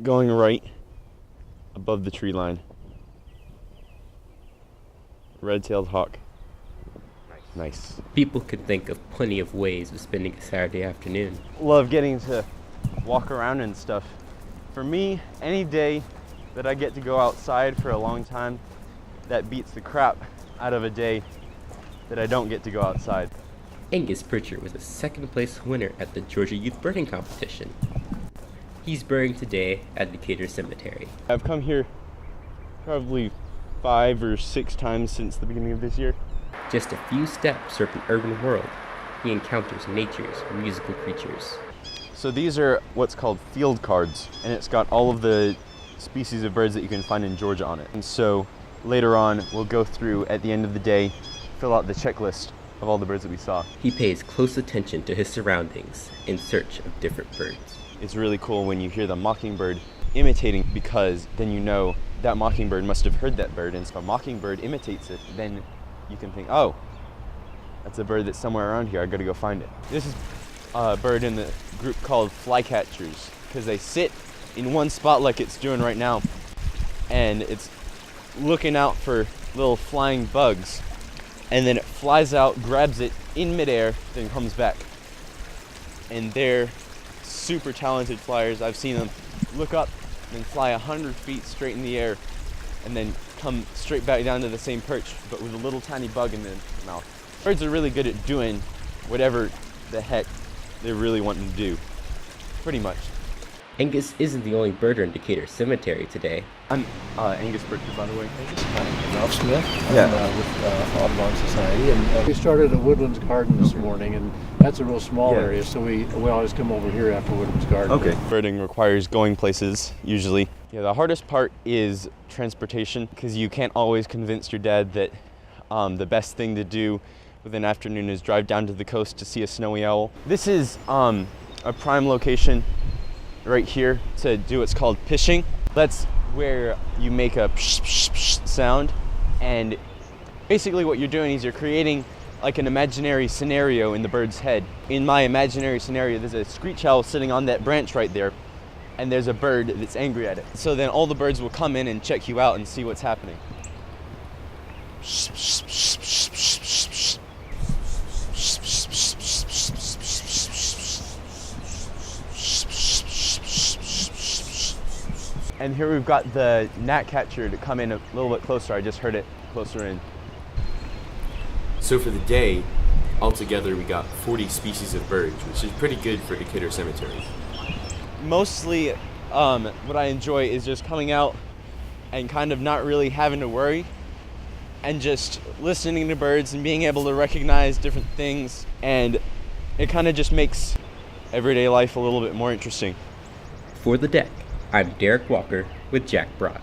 going right above the tree line. Red-tailed hawk. Nice. People could think of plenty of ways of spending a Saturday afternoon. Love getting to walk around and stuff. For me, any day that I get to go outside for a long time, that beats the crap out of a day that I don't get to go outside. Angus Pritchard was a second place winner at the Georgia Youth Birding Competition. He's burying today at Decatur Cemetery. I've come here probably 5 or 6 times since the beginning of this year. Just a few steps from an urban world, he encounters nature's musical creatures. So these are what's called field cards, and it's got all of the species of birds that you can find in Georgia on it. And so later on, we'll go through at the end of the day, fill out the checklist of all the birds that we saw. He pays close attention to his surroundings in search of different birds. It's really cool when you hear the mockingbird imitating, because then you know that mockingbird must have heard that bird, and if a mockingbird imitates it, then you can think, oh, that's a bird that's somewhere around here, I gotta go find it. This is a bird in the group called flycatchers, because they sit in one spot like it's doing right now, and it's looking out for little flying bugs, and then it flies out, grabs it in midair, then comes back. And they're super talented flyers. I've seen them look up and fly 100 feet straight in the air and then come straight back down to the same perch, but with a little tiny bug in their mouth. Birds are really good at doing whatever the heck they're really wanting to do, pretty much. Angus isn't the only birder in Decatur Cemetery today. I'm Angus Pritchard, by the way. I'm Ralph Smith. Yeah. I'm with Audubon Society, and we started at Woodland Garden this morning, and that's a real small area, so we always come over here after Woodland Garden. Okay. Birding requires going places, usually. Yeah, the hardest part is transportation, because you can't always convince your dad that the best thing to do with an afternoon is drive down to the coast to see a snowy owl. This is a prime location right here to do what's called pishing. That's where you make a psh, psh, psh sound, and basically what you're doing is you're creating like an imaginary scenario in the bird's head. In my imaginary scenario, there's a screech owl sitting on that branch right there, and there's a bird that's angry at it. So then all the birds will come in and check you out and see what's happening. And here we've got the gnatcatcher to come in a little bit closer. I just heard it closer in. So for the day, altogether we got 40 species of birds, which is pretty good for Decatur Cemetery. Mostly what I enjoy is just coming out and kind of not really having to worry, and just listening to birds and being able to recognize different things, and it kind of just makes everyday life a little bit more interesting. For The Deck, I'm Derek Walker with Jack Brock.